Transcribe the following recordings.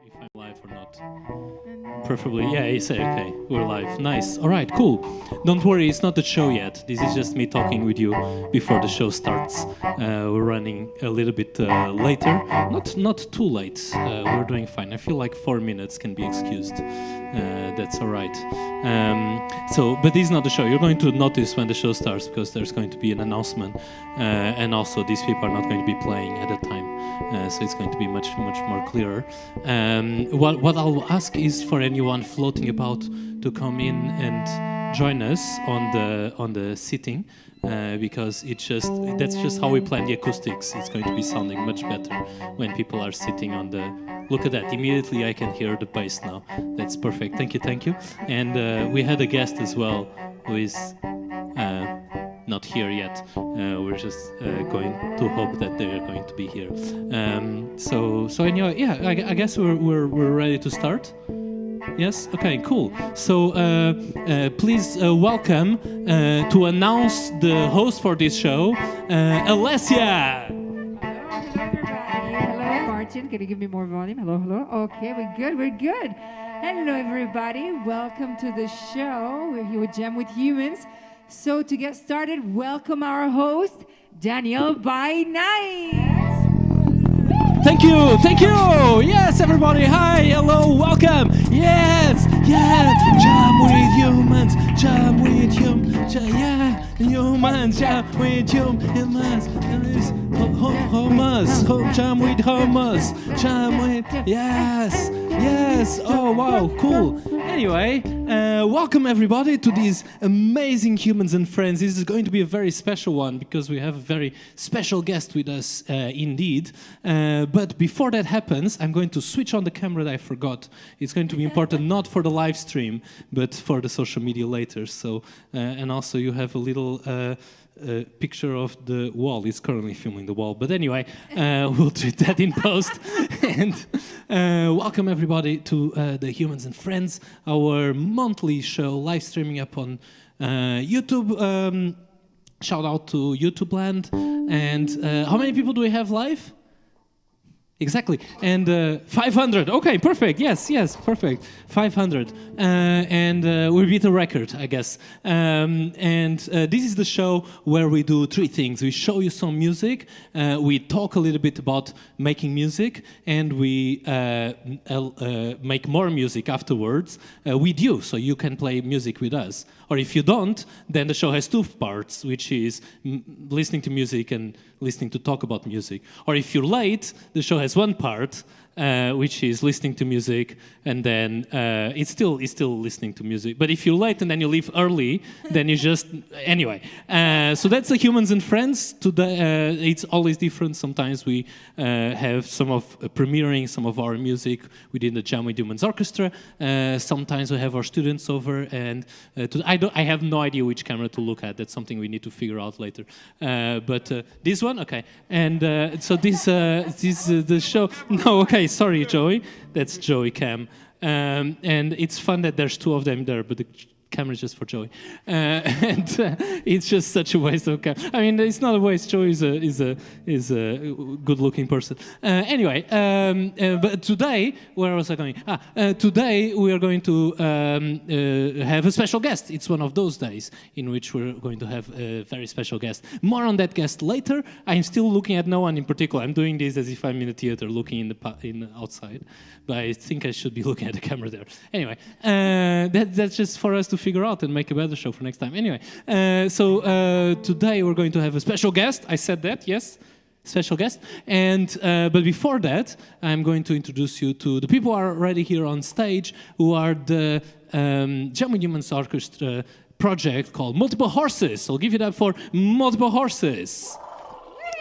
if I'm live or not. Preferably, yeah, you say, okay, we're live. Nice. All right, cool. Don't worry, it's not the show yet. This is just me talking with you before the show starts. We're running a little bit later. Not too late. We're doing fine. I feel like 4 minutes can be excused. That's all right. But this is not the show. You're going to notice when the show starts because there's going to be an announcement. And also, these people are not going to be playing at the time. So it's going to be much more clearer. What I'll ask is for anyone floating about to come in and join us on the sitting, because that's just how we plan the acoustics. It's going to be sounding much better when people are sitting on the. Look at that! Immediately I can hear the bass now. That's perfect. Thank you. And we had a guest as well who is. Not here yet. We're just going to hope that they are going to be here. So anyway, yeah, I guess we're ready to start. Yes. Okay. Cool. So please welcome to announce the host for this show, Alessia. Hello, everybody. Hello, Martin. Can you give me more volume? Hello. Okay, we're good. Hello, everybody. Welcome to the show. We're here with Jam With Humans. So to get started, welcome our host, Daniel by Night. Thank you. Yes, everybody. Hi, hello, welcome. Yes. Jam with humans. Jam with humans. Humans. Jam with humans. Jam with humans. Jam with. Yes. Oh, wow, cool. Anyway, welcome everybody to these amazing Humans and Friends. This is going to be a very special one because we have a very special guest with us indeed. But before that happens, I'm going to switch on the camera that I forgot. It's going to be important not for the live stream, but for the social media later. So, and also you have a little picture of the wall. It's currently filming the wall. But anyway, we'll treat that in post. And welcome everybody to the Humans and Friends, our monthly show, live streaming up on YouTube. Shout out to YouTube Land. And how many people do we have live? Exactly, and 500. Okay, perfect. Yes, perfect. 500, and we beat a record, I guess. And this is the show where we do three things: we show you some music, we talk a little bit about making music, and we make more music afterwards with you, so you can play music with us. Or if you don't, then the show has two parts, which is listening to music and listening to talk about music. Or if you're late, the show has one part, which is listening to music, and then it's still listening to music. But if you're late and then you leave early, then you just anyway. So that's the Humans and Friends. Today it's always different. Sometimes we have some of premiering some of our music within the Jam With Humans Orchestra. Sometimes we have our students over, and I have no idea which camera to look at. That's something we need to figure out later. But this one, okay. And so this the show. No, okay. Sorry, Joey. That's Joey Cam. And it's fun that there's two of them there, but the camera is just for Joey. And it's just such a waste of camera. I mean, it's not a waste. Joey is a good-looking person. Anyway, but today, where was I going? Today we are going to have a special guest. It's one of those days in which we're going to have a very special guest. More on that guest later. I'm still looking at no one in particular. I'm doing this as if I'm in the theater, looking in the outside. But I think I should be looking at the camera there. Anyway, that's just for us to figure out and make a better show for next time. Anyway, so today we're going to have a special guest. I said that, yes, special guest. And but before that, I'm going to introduce you to the people who are already here on stage, who are the Jam With Humans Orchestra project called Multiple Horses. So I'll give it up for Multiple Horses.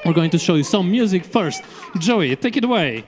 We're going to show you some music first. Joey, take it away.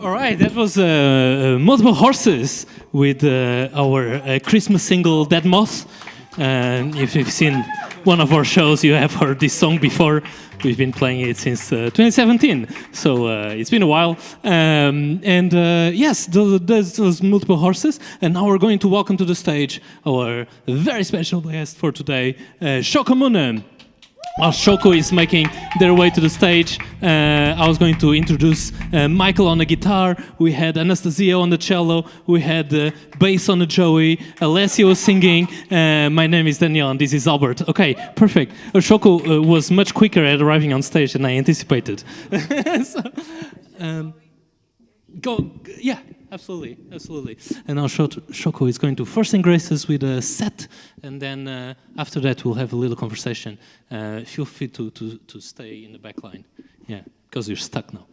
All right, that was Multiple Horses with our Christmas single Dead Moss. If you've seen one of our shows, you have heard this song before. We've been playing it since 2017, so it's been a while. Yes, those Multiple Horses. And now we're going to welcome to the stage our very special guest for today, Shoko Mune. As Shoko is making their way to the stage, I was going to introduce Michael on the guitar. We had Anastasia on the cello. We had bass on the Joey. Alessia was singing. My name is Daniel, and this is Albert. Okay, perfect. Shoko was much quicker at arriving on stage than I anticipated. So, yeah. Absolutely, absolutely. And now Shoko is going to first grace us with a set, and then after that we'll have a little conversation. Feel free to stay in the back line, yeah, because you're stuck now.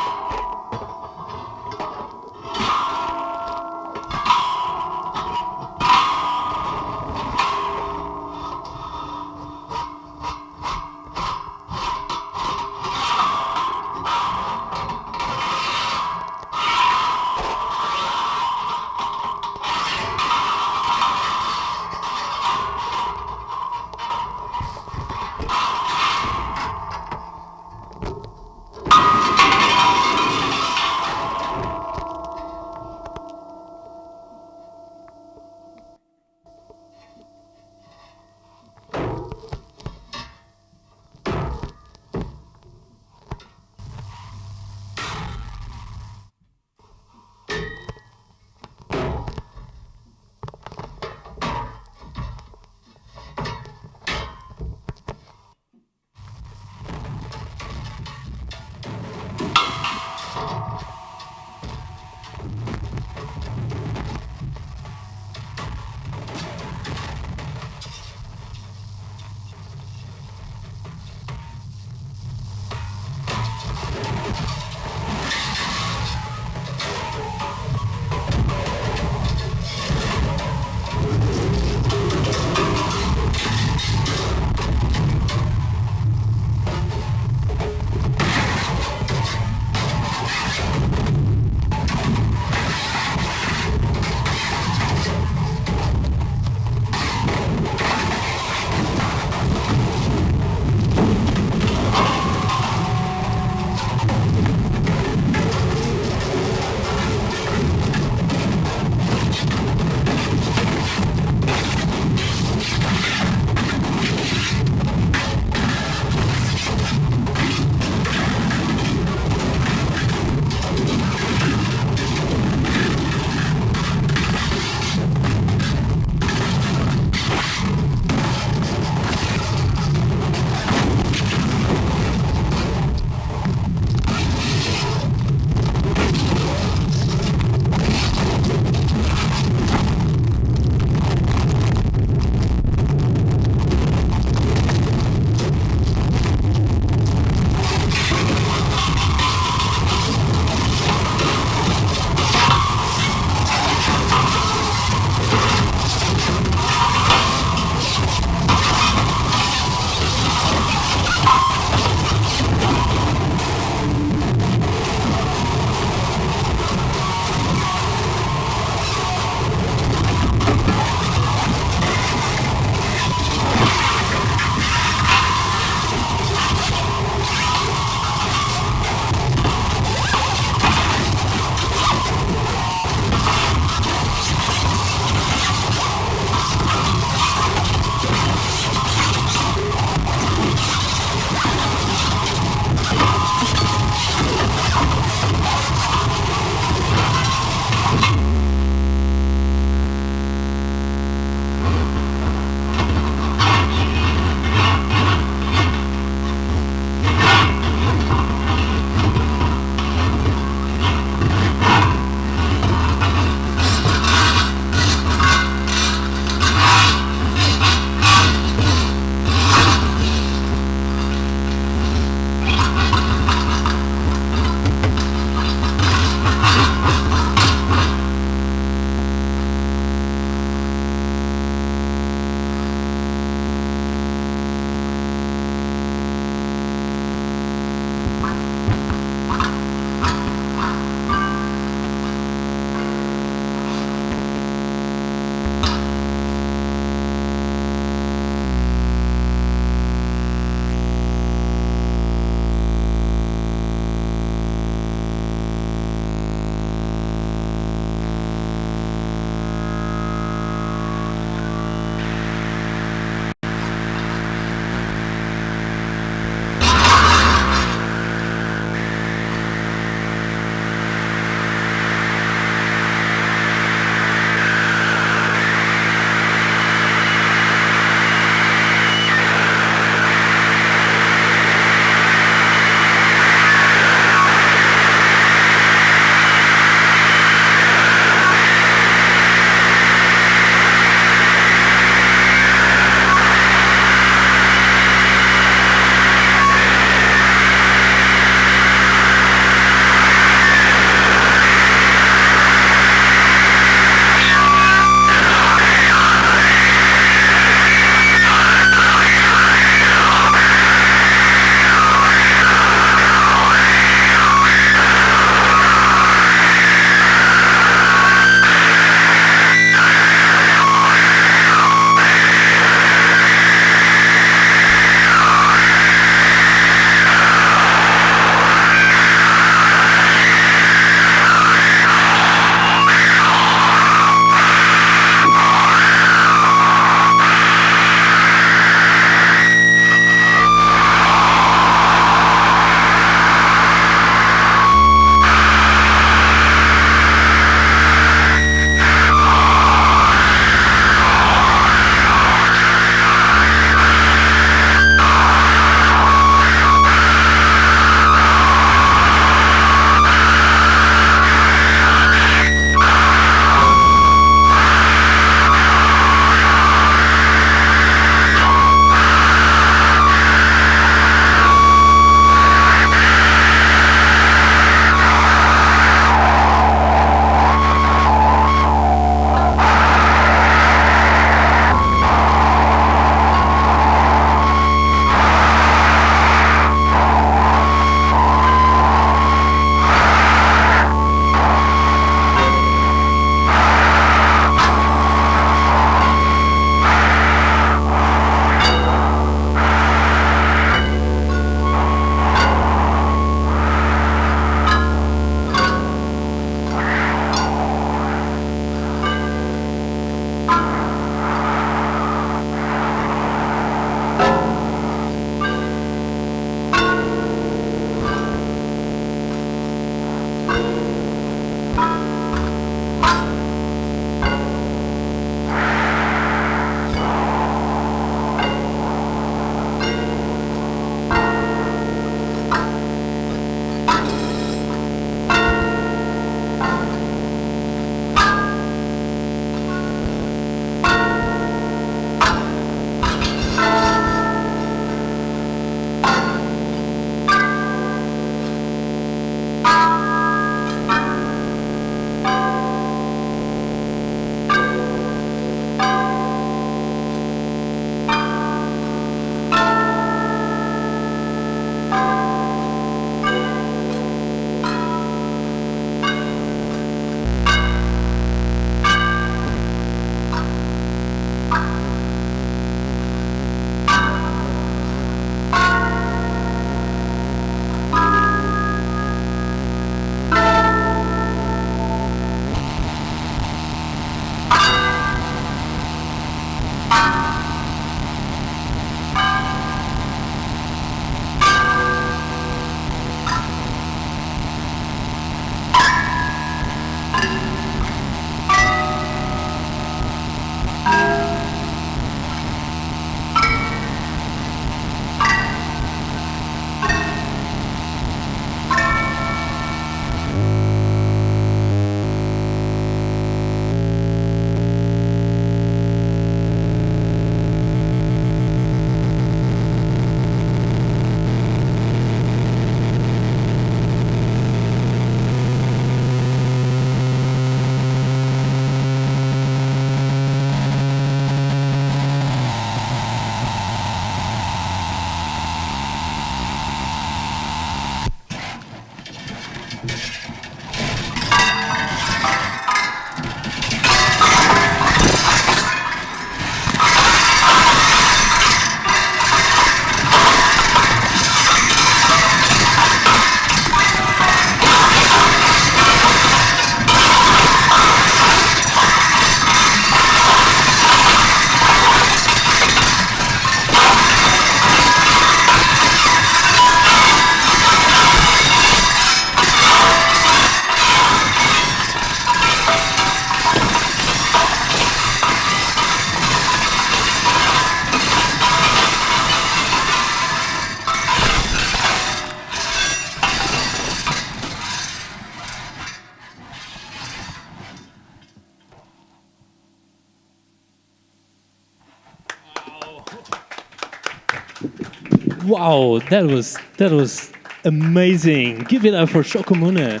Wow, that was amazing. Give it up for Shokomune.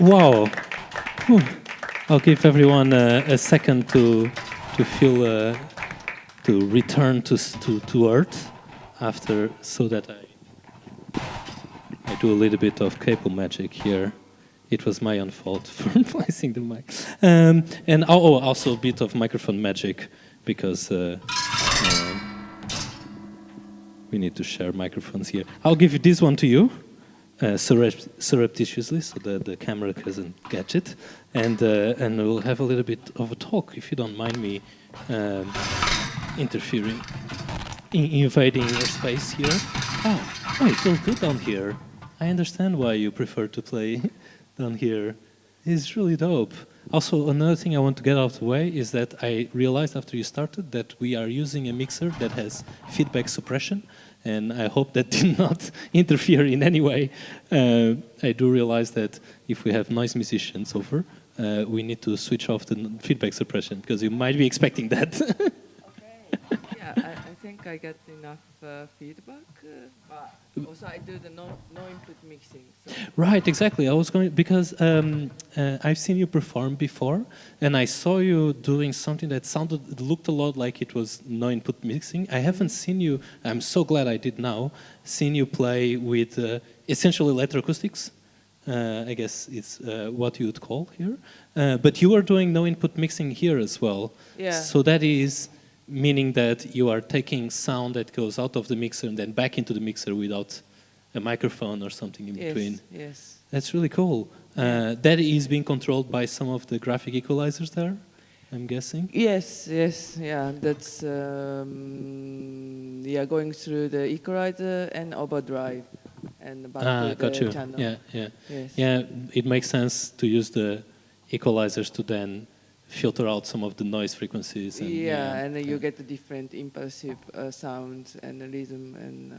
Wow. Whew. I'll give everyone a second to feel to return to earth after, so that I do a little bit of cable magic here. It was my own fault for placing the mic. And also a bit of microphone magic, because we need to share microphones here. I'll give this one to you, surreptitiously, so that the camera doesn't catch it. And we'll have a little bit of a talk, if you don't mind me interfering, invading your space here. Oh, it feels good down here. I understand why you prefer to play down here. It's really dope. Also, another thing I want to get out of the way is that I realized after you started that we are using a mixer that has feedback suppression, and I hope that did not interfere in any way. I do realize that if we have noise musicians over, we need to switch off the feedback suppression, because you might be expecting that. Yeah, I think I get enough feedback, but also I do the no input mixing. So. Right, exactly. I was going because I've seen you perform before, and I saw you doing something that looked a lot like it was no input mixing. I haven't seen you. I'm so glad I did now. Seen you play with essentially electroacoustics. I guess it's what you would call here. But you are doing no input mixing here as well. Yeah. So that is meaning that you are taking sound that goes out of the mixer and then back into the mixer without a microphone or something in between. Yes. That's really cool. That is being controlled by some of the graphic equalizers there, I'm guessing? Yes, yeah. That's going through the equalizer and overdrive and back to got the you. channel. Yeah. Yes. Yeah, it makes sense to use the equalizers to then filter out some of the noise frequencies. And, and then you get the different impulsive sounds and the rhythm and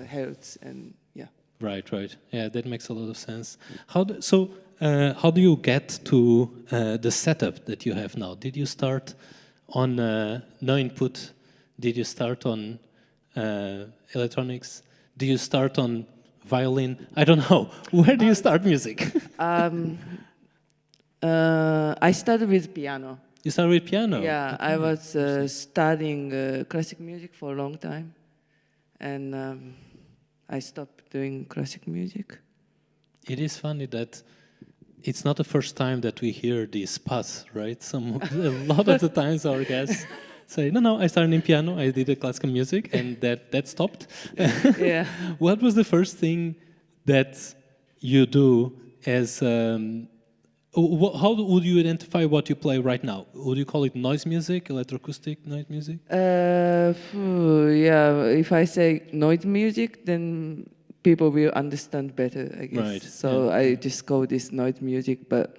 hertz and yeah. Right. Yeah, that makes a lot of sense. How do you get to the setup that you have now? Did you start on no input? Did you start on electronics? Do you start on violin? I don't know. Where do you start music? I started with piano. You started with piano? Yeah, Okay. I was studying classic music for a long time, and I stopped doing classic music. It is funny that it's not the first time that we hear this path, right? A lot of the times our guests say, no, I started in piano, I did classical music, and that stopped. Yeah. What was the first thing that you do as... how would you identify what you play right now? Would you call it noise music, electroacoustic noise music? If I say noise music, then people will understand better, I guess. Right. So I just call this noise music. But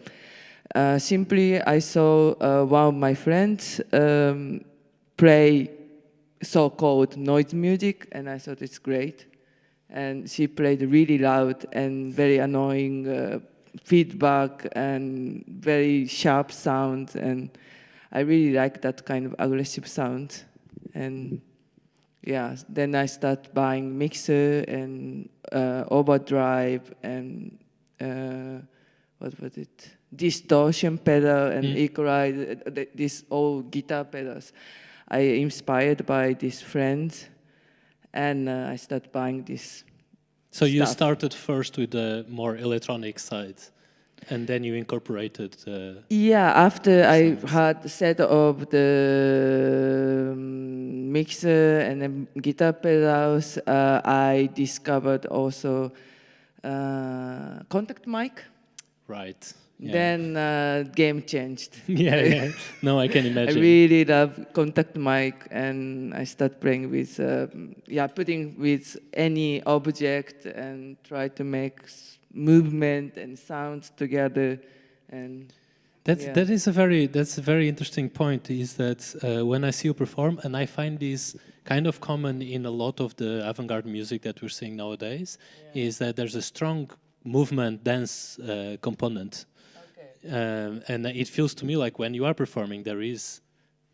simply, I saw one of my friends play so-called noise music, and I thought it's great. And she played really loud and very annoying feedback and very sharp sound, and I really like that kind of aggressive sound. And yeah, then I start buying mixer and overdrive and what was it? Distortion pedal and equalizer. These old guitar pedals. I inspired by these friends, and I start buying this. So you stuff. started first with the more electronic side, and then you incorporated. Yeah, after I had set up the mixer and then guitar pedals, I discovered also contact mic. Right. Yeah. Then game changed. Yeah. No, I can imagine. I really love contact mic, and I start playing with, putting with any object and try to make movement and sounds together. And that's a very interesting point. Is that when I see you perform, and I find this kind of common in a lot of the avant-garde music that we're seeing nowadays, is that there's a strong movement dance component. And it feels to me like when you are performing, there is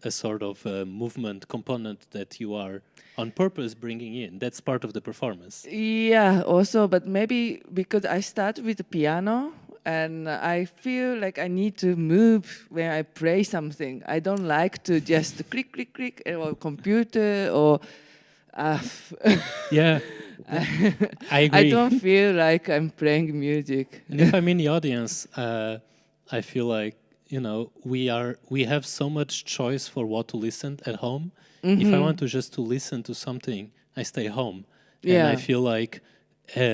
a sort of movement component that you are on purpose bringing in. That's part of the performance. Yeah, also, but maybe because I start with the piano and I feel like I need to move when I play something. I don't like to just click, click, click, or computer or. Uh, Yeah, I agree. I don't feel like I'm playing music. And if I'm in the audience, I feel like we have so much choice for what to listen at home. If I want to just to listen to something, I stay home, and I feel like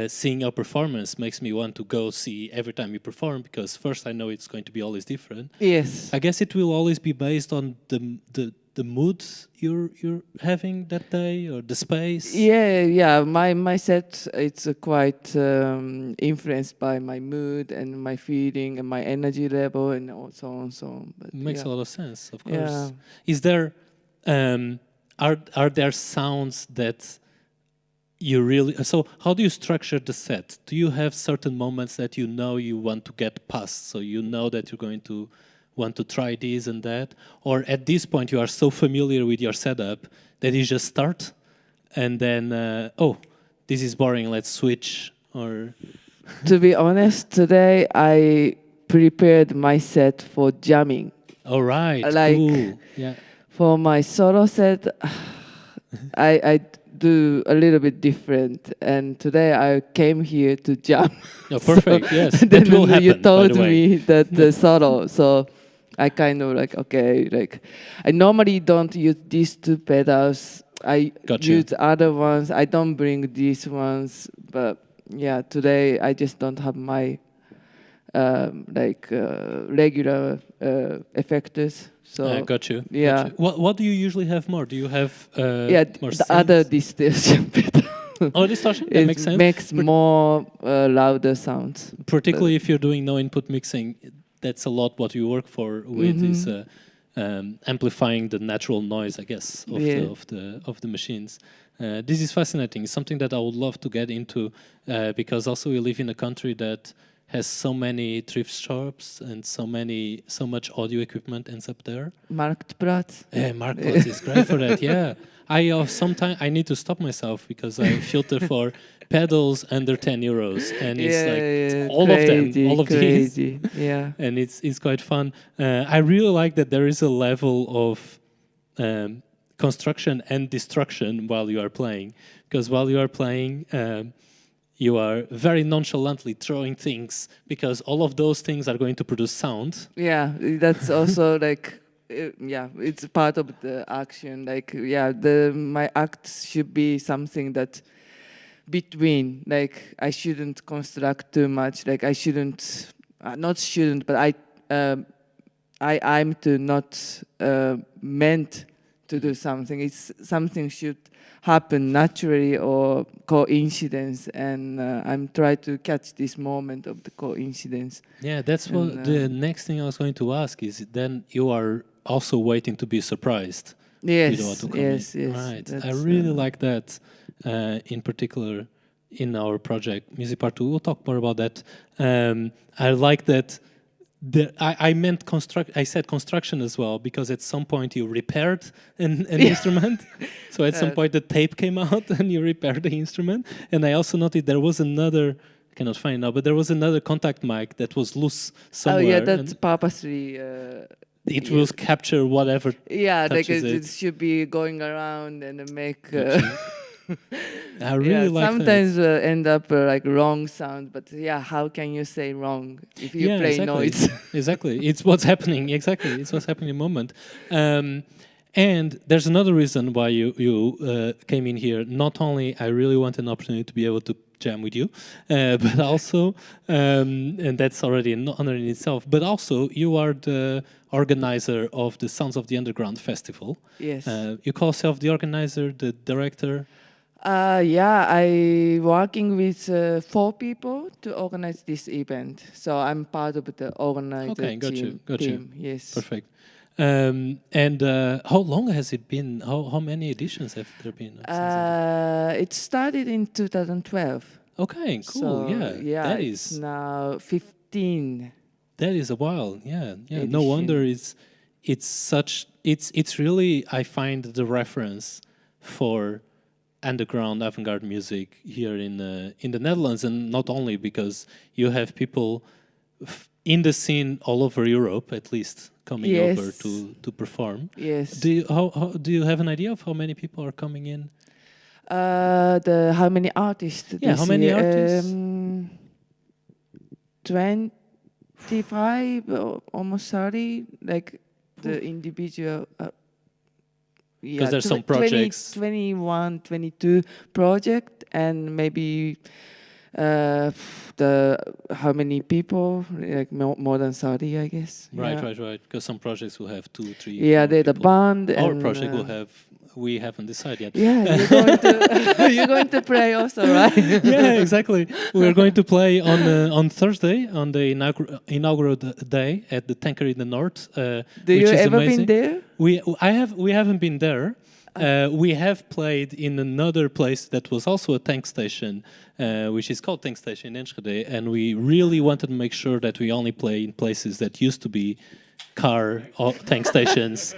seeing a performance makes me want to go see every time you perform, because first I know it's going to be always different. Yes. I guess it will always be based on the mood you're having that day, or the space. Yeah. My set, it's quite influenced by my mood and my feeling and my energy level and so on. But It makes a lot of sense, of course. Yeah. Is there are there sounds that you really, so how do you structure the set? Do you have certain moments that you want to get past, so you know that you're going to want to try this and that, or at this point you are so familiar with your setup that you just start and then this is boring, let's switch? Or To be honest, today I prepared my set for jamming. all right, Like, cool. Yeah. For my solo set, I do a little bit different. And today I came here to jam. Oh, perfect. Yes, then that will happen. you by told the way. me that the solo, so I kind of like, okay, like I normally don't use these two pedals. I Gotcha. use other ones. I don't bring these ones, but yeah, today I just don't have my regular effectors. So got you. yeah. Got you. What do you usually have more? Do you have more the other synths? distortion pedal. Oh, distortion? That makes sense. Makes more louder sounds. Particularly if you're doing no input mixing, that's a lot what you work for with is amplifying the natural noise, I guess, of the machines. This is fascinating. It's something that I would love to get into because also we live in a country that has so many thrift shops and so much audio equipment ends up there. Marktplatz. Yeah, Marktplatz is great for that. Yeah, I sometimes I need to stop myself because I filter for pedals under 10 euros, and it's like all of these. Yeah, And it's quite fun. I really like that there is a level of construction and destruction while you are playing, because while you are playing. You are very nonchalantly throwing things because all of those things are going to produce sound. Yeah, that's also like, it's part of the action. Like, my act should be something that between. Like, I shouldn't construct too much. Like, I shouldn't, but I'm to not meant to do something. It's something should happen naturally or coincidence, and I'm trying to catch this moment of the coincidence. Yeah, that's what the next thing I was going to ask is. Then you are also waiting to be surprised. Yes, with what to come yes. Right. I really like that. In particular, in our project Music Part 2, we'll talk more about that. I like that. I meant I said construction as well, because at some point you repaired an instrument. So at some point the tape came out and you repaired the instrument. And I also noted there was another, I cannot find it now, but there was another contact mic that was loose somewhere. Oh yeah, that's purposely. It will capture whatever. Yeah, like it should be going around and make. I really like sometimes end up like wrong sound, but how can you say wrong if you play noise? Exactly, it's what's happening. Exactly, it's what's happening in the moment. And there's another reason why you came in here. Not only I really want an opportunity to be able to jam with you, but also, and that's already an honor in itself. But also, you are the organizer of the Sounds of the Underground Festival. Yes. You call yourself the organizer, the director. I working with 4 people to organize this event. So I'm part of the organizer team. Yes. Perfect. And how long has it been? How many editions have there been? It started in 2012. Okay, cool. So, that it's is now 15. That is a while. Yeah. Edition. No wonder it's such it's really, I find, the reference for underground avant-garde music here in the Netherlands, and not only because you have people in the scene all over Europe, at least, coming over to perform. Yes. Do you have an idea of how many people are coming in? How many artists? Yeah, how many artists? 25 or almost 30, like the individual. Because there's some projects. 21, 22 project, and maybe how many people? Like more than 30, I guess. Right. Because some projects will have 2, 3. Yeah, they're the band. Our and, project will have. We haven't decided yet. Yeah, you're going to play also, right? Yeah, exactly. We're going to play on Thursday on the inaugural day at the Tanker in the North. Do you ever been there? We haven't been there. We have played in another place that was also a tank station, which is called Tank Station in Enschede, and we really wanted to make sure that we only play in places that used to be car or tank stations.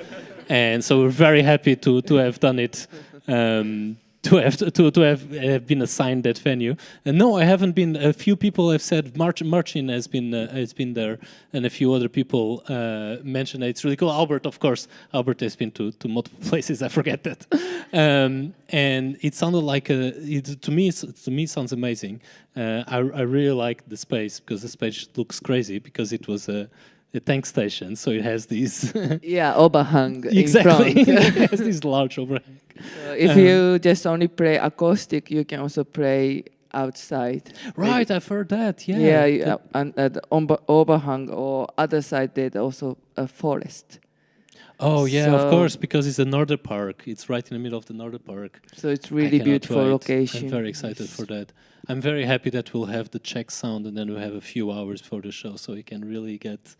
And so we're very happy to have done it, to have been assigned that venue. And no, I haven't been. A few people have said Martin has been there, and a few other people mentioned that it's really cool. Albert, of course, has been to multiple places. I forget that, and it sounded like to me it sounds amazing. I really like the space because the space looks crazy because it was a tank station, so it has these overhang exactly. in front. It has this large overhang. If you just only play acoustic, you can also play outside. Right, I've heard that. Yeah, and at the overhang or other side, there's also a forest. Oh yeah, of course, because it's the Northern Park. It's right in the middle of the Northern Park. So it's really beautiful location. I'm very excited for that. I'm very happy that we'll have the Czech sound, and then we'll have a few hours for the show, so we can really get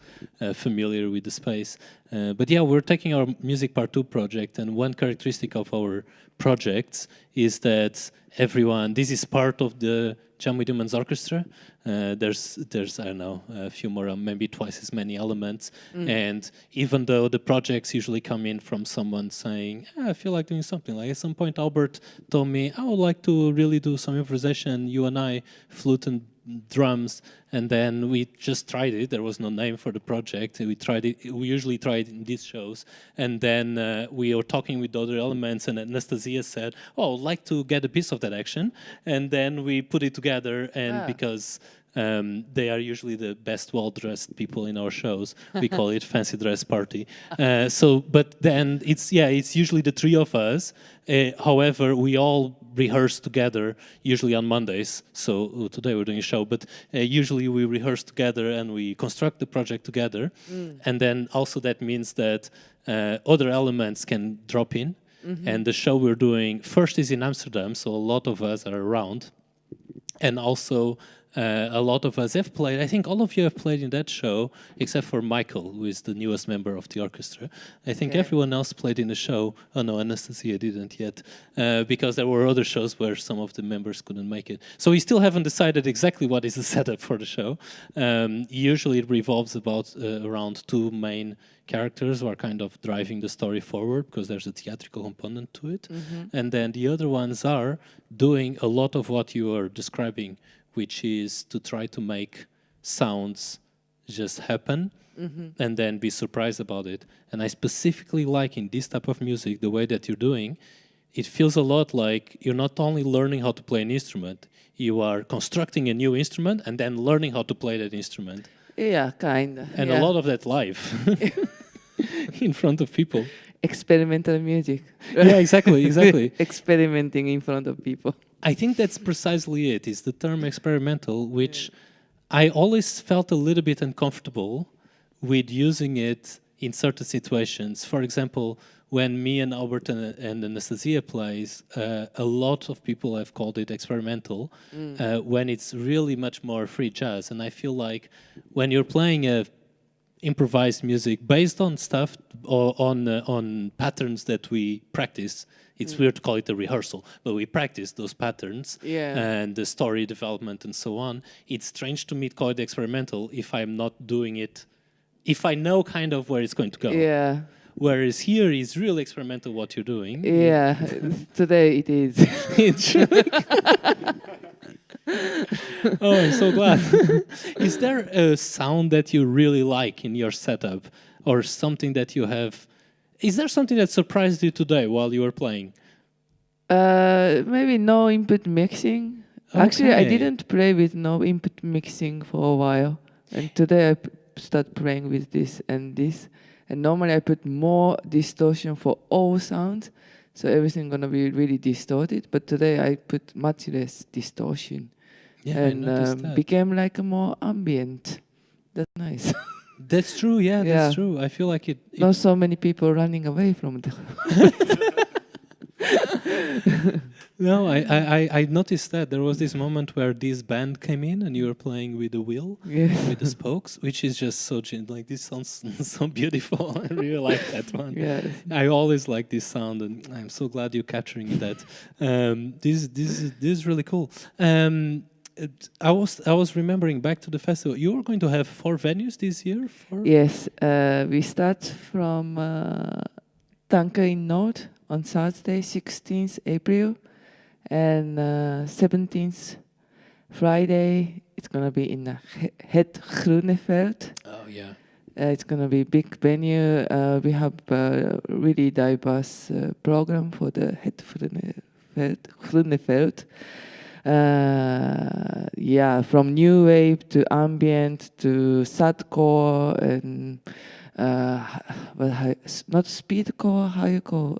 familiar with the space. But yeah, we're taking our Music Part 2 project, and one characteristic of our projects is that this is part of the Jam With Humans Orchestra. There's I don't know, a few more, maybe twice as many elements. And even though the projects usually come in from someone saying, I feel like doing something. Like at some point, Albert told me, I would like to really do some improvisation. You and I, flute and drums, and then we just tried it. There was no name for the project. We tried it. We usually try it in these shows, and then we were talking with other elements, and Anastasia said, "Oh, I'd like to get a piece of that action," and then we put it together. And because they are usually the best well-dressed people in our shows, we call it fancy dress party. But then it's usually the three of us. However, we all rehearse together, usually on Mondays. So today we're doing a show, but usually we rehearse together and we construct the project together. And then also that means that other elements can drop in. And the show we're doing first is in Amsterdam, so a lot of us are around. And also a lot of us have played. I think all of you have played in that show, except for Michael, who is the newest member of the orchestra. I think everyone else played in the show. Oh no, Anastasia didn't yet, because there were other shows where some of the members couldn't make it. So we still haven't decided exactly what is the setup for the show. Usually it revolves around two main characters who are kind of driving the story forward, because there's a theatrical component to it. And then the other ones are doing a lot of what you are describing, which is to try to make sounds just happen and then be surprised about it. And I specifically like in this type of music, the way that you're doing, it feels a lot like you're not only learning how to play an instrument, you are constructing a new instrument and then learning how to play that instrument. Yeah, kind of. And a lot of that live in front of people. Experimental music. Yeah, exactly. Experimenting in front of people. I think that's precisely it, is the term experimental, which I always felt a little bit uncomfortable with using it in certain situations. For example, when me and Albert and Anastasia plays, a lot of people have called it experimental, when it's really much more free jazz. And I feel like when you're playing a improvised music based on stuff or on patterns that we practice. It's weird to call it a rehearsal, but we practice those patterns and the story development and so on. It's strange to me to call it experimental if I'm not doing it, if I know kind of where it's going to go. Yeah. whereas here is really experimental what you're doing. Yeah, today it is. It's really oh, I'm so glad. Is there a sound that you really like in your setup, or something that you have? Is there something that surprised you today while you were playing? Maybe no input mixing. Actually, I Okay. didn't play with no input mixing for a while, and today I start playing with this and this. And normally I put more distortion for all sounds, so everything gonna be really distorted. But today I put much less distortion, Yeah, I and noticed that. became like a more ambient. That's nice. That's true. Yeah, Yeah. that's true. I feel like it Not so many people running away from the. No, I noticed that there was this moment where this band came in and you were playing with the wheel, Yeah. with the spokes, which is just so like this sounds so beautiful. I really like that one. Yeah. I always like this sound, and I'm so glad you're capturing that. This is really cool. I was remembering back to the festival. You were going to have 4 venues this year. Yes, we start from Tanker in Noord on Saturday, 16th April, and 17th Friday. It's gonna be in Het Groeneveld. Oh yeah. It's gonna be big venue. We have a really diverse program for the Het Groeneveld. Yeah, from new wave to ambient to sadcore and not speedcore, how you call?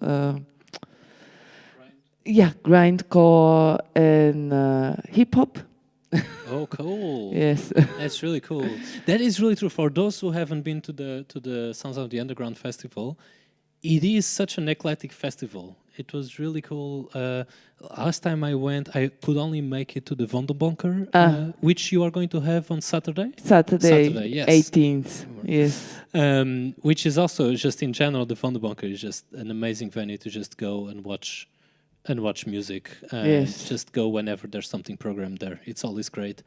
Yeah, grindcore and hip hop. Oh, cool. Yes. That's really cool. That is really true. For those who haven't been to the Sounds of the Underground festival, it is such an eclectic festival. It was really cool. Last time I went, I could only make it to the Vondelbonker, which you are going to have on Saturday. Saturday, yes. 18th. Yes. Which is also just in general, the Vondelbonker is just an amazing venue to just go and watch music. Yes. Just go whenever there's something programmed there. It's always great.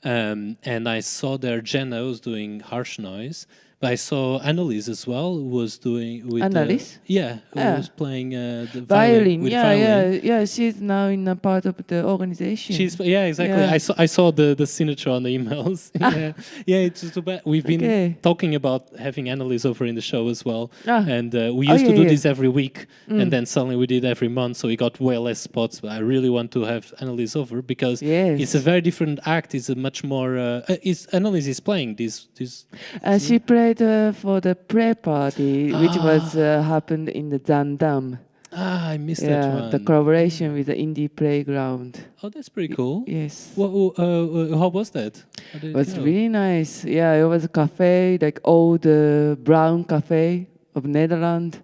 And I saw there Jenna was doing harsh noise. But I saw Annalise as well, who was doing with Annalise? who was playing the Violin. with Yeah, violin. yeah. She's now in a part of the organization. Exactly. Yeah. I saw the signature on the emails. Yeah, it's too bad. We've been talking about having Annalise over in the show as well, and we used to do this every week, and then suddenly we did every month, so we got way less spots. But I really want to have Annalise over because it's a very different act. It's a much more. Annalise is playing this. She played for the pre-party, which was happened in the Zandam. I missed that one. The collaboration with the Indie Playground. Oh, that's pretty cool. Yes. Well, how was that? It was really nice. Yeah, it was a cafe, like old brown cafe of Netherlands.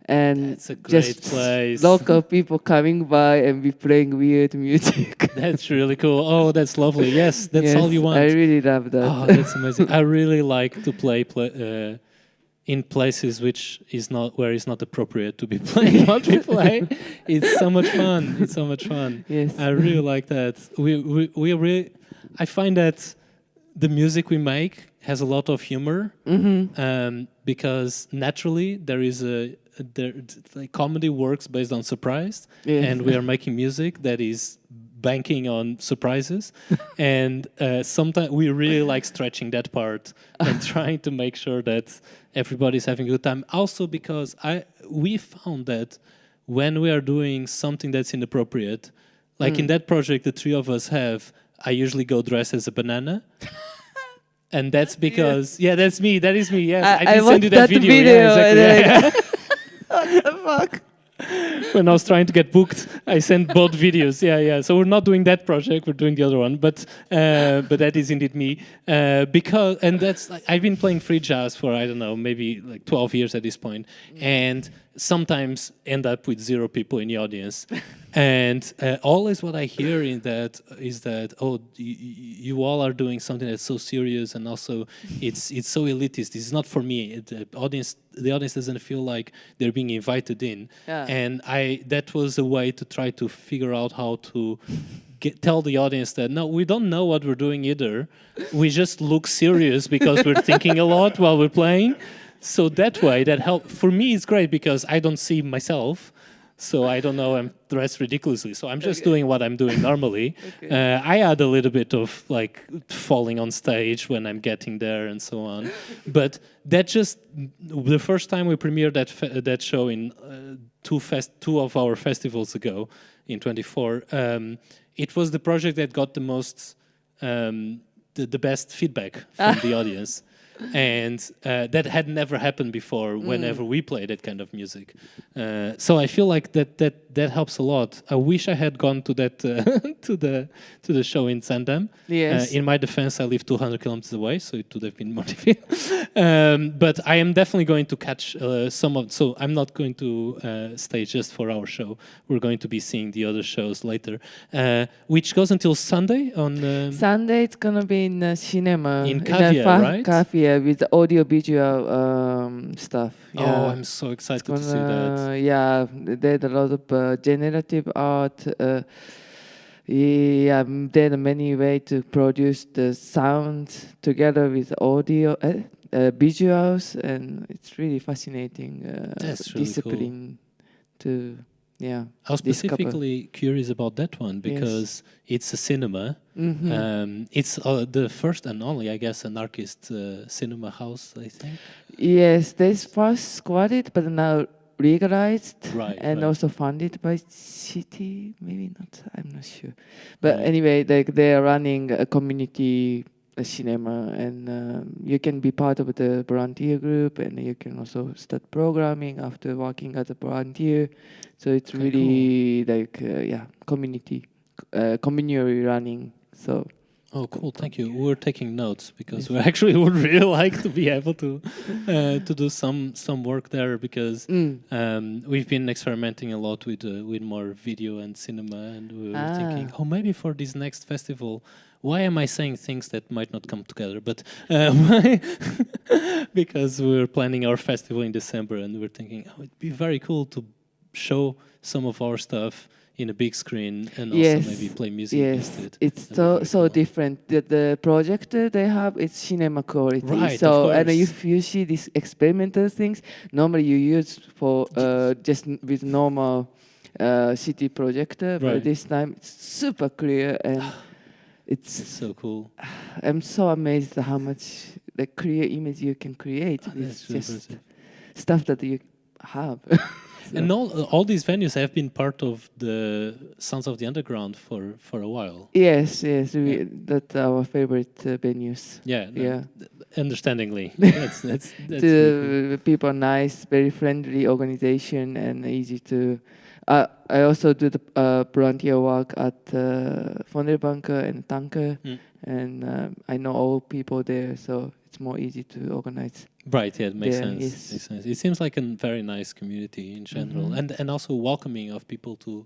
And that's a great just place. Local people coming by and be playing weird music. That's really cool. Oh, that's lovely. Yes, that's all you want. I really love that. Oh, that's amazing. I really like to play in places which is not where it's not appropriate to be playing what we play. It's so much fun. It's so much fun. Yes. I really like that. We really. I find that the music we make has a lot of humor because naturally there is like comedy works based on surprise, and we are making music that is banking on surprises, and sometimes we really like stretching that part and trying to make sure that everybody's having a good time. Also because we found that when we are doing something that's inappropriate, like in that project the three of us have, I usually go dressed as a banana. And that's because that's me. That is me. Yes, I did send you that video. Yeah, exactly. What the fuck? When I was trying to get booked, I sent both videos. Yeah. So we're not doing that project; we're doing the other one. But that is indeed me. That's I've been playing free jazz for I don't know, maybe like 12 years at this point, and sometimes end up with 0 people in the audience. And always what I hear is that you all are doing something that's so serious, and also it's so elitist. It's not for me. The audience doesn't feel like they're being invited in. And that was a way to try to figure out how to tell the audience that no, we don't know what we're doing either. We just look serious because we're thinking a lot while we're playing. So that way, that help for me is great because I don't see myself. So I don't know, I'm dressed ridiculously. So I'm just doing what I'm doing normally. I add a little bit of like falling on stage when I'm getting there and so on. But that just, the first time we premiered that show in two of our festivals ago in 24, it was the project that got the most, the best feedback from the audience. And that had never happened before whenever we play that kind of music. So I feel like that helps a lot. I wish I had gone to that to the show in Zandam. Yes. In my defense, I live 200 kilometers away, so it would have been more difficult. But I am definitely going to catch some of. So I'm not going to stay just for our show. We're going to be seeing the other shows later, which goes until Sunday on. Sunday it's gonna be in cinema. In a Cavia, right? Cavia with audio visual stuff. Oh, Yeah. I'm so excited to see that. Yeah, there's a lot of generative art. Yeah, there are many ways to produce the sound together with audio, visuals, and it's really fascinating That's really discipline to I was specifically curious about that one because it's a cinema. It's the first and only, I guess, anarchist cinema house, I think. Yes, they first squatted, but now legalized and Right. also funded by city. Maybe not. I'm not sure. But anyway, they are running a community cinema, and you can be part of the volunteer group, and you can also start programming after working as a volunteer. So it's really like community, community running. So. Oh, cool! Thank you. We're taking notes because we actually would really like to be able to do some work there because we've been experimenting a lot with more video and cinema, and we were thinking, oh, maybe for this next festival. Why am I saying things that might not come together? But because we're planning our festival in December, and we're thinking, oh, it'd be very cool to show some of our stuff in a big screen and also maybe play music against it. It's so different. The projector they have is cinema quality. Right, so of course. and if you see these experimental things, normally you use for just with normal city projector, but this time it's super clear and it's so cool. I'm so amazed at how much the clear image you can create. It's just stuff that you have. And all these venues have been part of the Sounds of the Underground for a while. Yes, that's our favorite venues. Understandingly. that's the really cool. people are nice, very friendly organization, and easy to. I also do the volunteer work at Vondelbanker and Tanker, and I know all people there, so it's more easy to organize. Right, yeah, it makes sense. Makes sense. It seems like a very nice community in general, and also welcoming of people to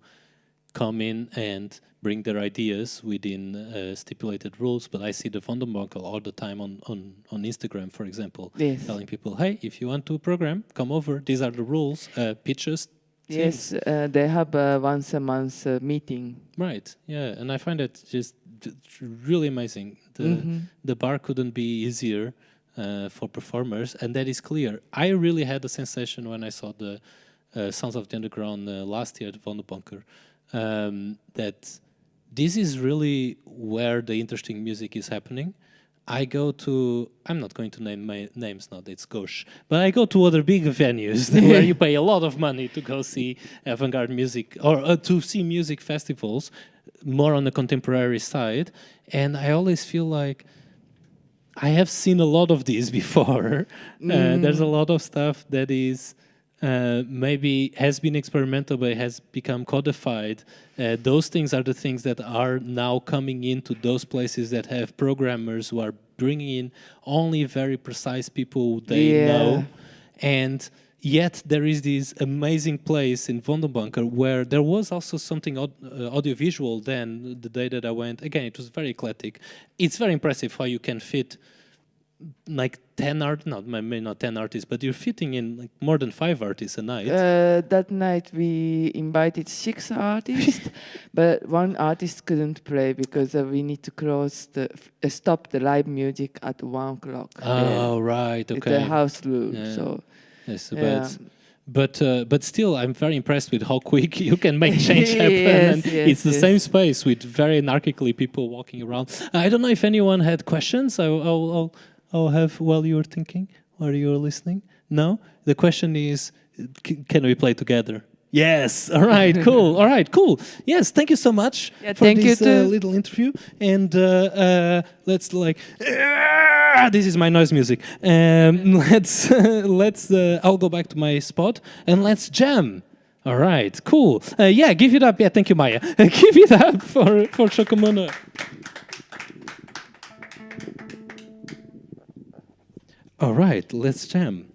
come in and bring their ideas within stipulated rules. But I see the Vondelbanker all the time on Instagram, for example, telling people, hey, if you want to program, come over. These are the rules, pitches. Yes, they have once a month meeting. Right, yeah, and I find it just really amazing. The bar couldn't be easier for performers, and that is clear. I really had the sensation when I saw the Sounds of the Underground last year at Vondelbanker that this is really where the interesting music is happening. I'm not going to name my names now, it's gauche, but I go to other big venues where you pay a lot of money to go see avant-garde music or to see music festivals more on the contemporary side. And I always feel like I have seen a lot of these before. There's a lot of stuff that is maybe has been experimental but has become codified. Those things are the things that are now coming into those places that have programmers who are bringing in only very precise people they know. And yet there is this amazing place in Vondelbanker where there was also something audiovisual then, the day that I went. Again, it was very eclectic. It's very impressive how you can fit like 10 art, not maybe not 10 artists, but you're fitting in like more than 5 artists a night. That night we invited 6 artists, but one artist couldn't play because we need to stop the live music at 1 o'clock. Oh, right, It's okay. a house rule, Yeah. so. Yes, Yeah. but still, I'm very impressed with how quick you can make change happen. Yes, And yes, it's the yes. same space with very anarchically people walking around. I don't know if anyone had questions. I'll have while you were thinking, while you were listening. No, the question is, can we play together? Yes. All right. Cool. All right. Cool. Yes. Thank you so much Yeah, for thank you this too. little interview. And let's like. This is my noise music. Let's. I'll go back to my spot and let's jam. All right. Cool. Yeah. Give it up. Yeah. Thank you, Maya. Give it up for Chocomono. All right. Let's jam.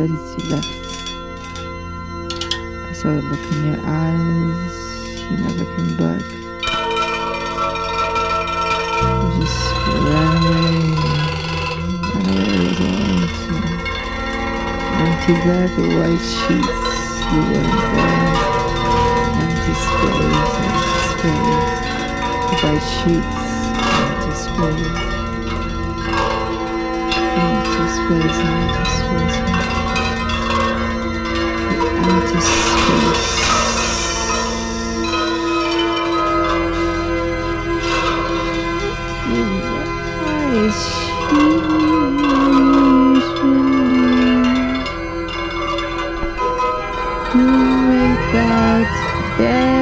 said it's left. I saw the look in your eyes. You never came back. You just ran away. Ran away was all into. Empty bed, the white sheets. You weren't there. Empty space, empty space. The white sheets, empty space. Empty space, empty space, empty space. Why is who made that bed?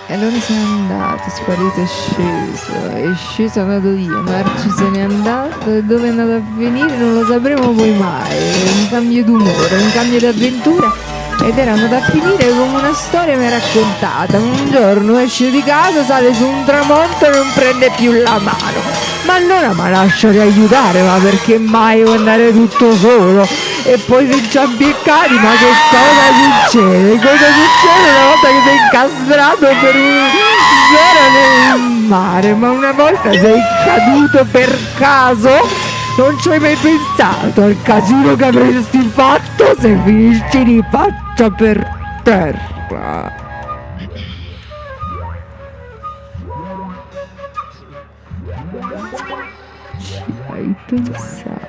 E allora se n'è andato, è sparito, è sceso, è andato via, Marci se n'è andato e dove è andato a finire non lo sapremo poi mai. Un cambio d'umore, un cambio d'avventura ed era andato a finire come una storia mi ha raccontata. Un giorno esce di casa, sale su un tramonto e non prende più la mano. Ma allora ma lasciati aiutare, ma perché mai devo andare tutto solo? E poi si già impiccati, ma che cosa succede? Cosa succede una volta che sei incastrato per un'ora nel mare? Ma una volta sei caduto per caso? Non ci hai mai pensato al casino che avresti fatto se finisci di faccia per terra? Ci hai pensato?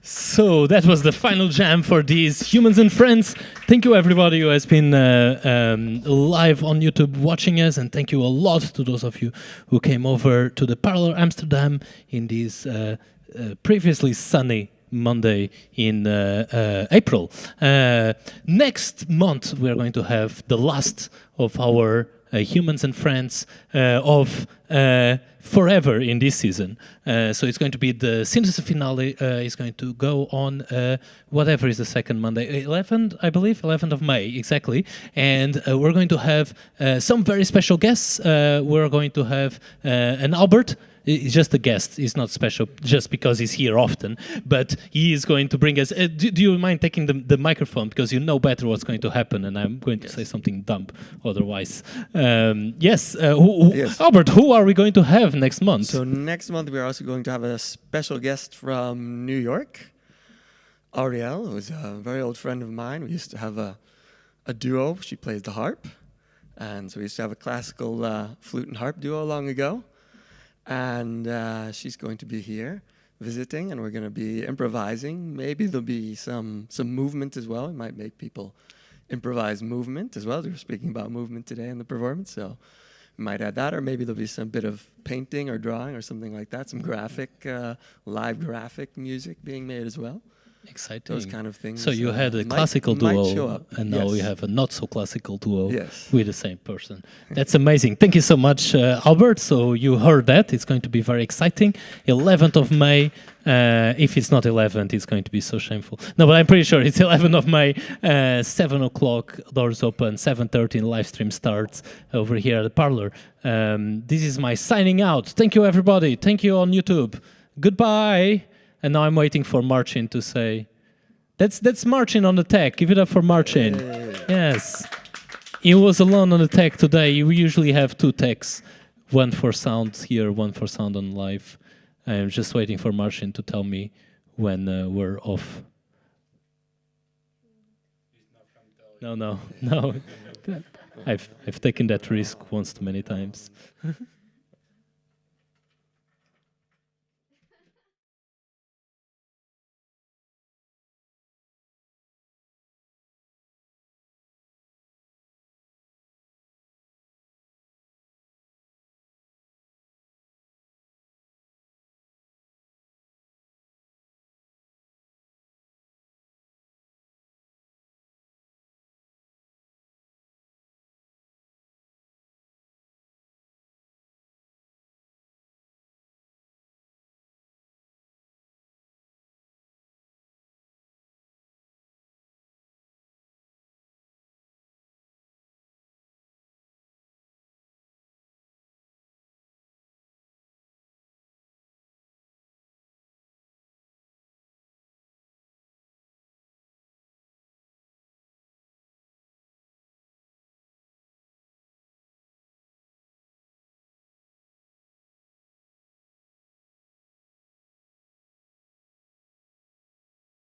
So that was the final jam for these Humans and Friends. Thank you everybody who has been live on YouTube watching us, and thank you a lot to those of you who came over to the Parlor Amsterdam in this previously sunny Monday in April. Next month we are going to have the last of our Humans and Friends of forever in this season. So it's going to be the synthesis finale. Is going to go on whatever is the second Monday, 11th, I believe, 11th of May, exactly. And we're going to have some very special guests. We're going to have an Albert. He's just a guest. He's not special just because he's here often, but he is going to bring us. Do you mind taking the microphone, because you know better what's going to happen, and I'm going to say something dumb otherwise. Yes. Yes. Albert, who are we going to have next month? So next month we are also going to have a special guest from New York, Ariel, who's a very old friend of mine. We used to have a duo. She plays the harp, and so we used to have a classical flute and harp duo long ago. And she's going to be here visiting, and we're going to be improvising. Maybe there'll be some movement as well. We might make people improvise movement as well. We were speaking about movement today in the performance, so we might add that, or maybe there'll be some bit of painting or drawing or something like that, some graphic, live graphic music being made as well. Exciting. Those kind of things. So you had a classical duo, and now we have a not so classical duo with the same person. That's amazing. Thank you so much, Albert. So you heard that. It's going to be very exciting. 11th of May. If it's not 11th, it's going to be so shameful. No, but I'm pretty sure it's 11th of May. 7 o'clock, doors open. 7:30, live stream starts over here at the Parlor. This is my signing out. Thank you, everybody. Thank you on YouTube. Goodbye. And now I'm waiting for Marcin to say, that's Marcin on the tech. Give it up for Marcin. Yes. He was alone on the tech today. We usually have two techs, one for sound here, one for sound on live. I'm just waiting for Marcin to tell me when we're off. No. I've taken that risk once too many times.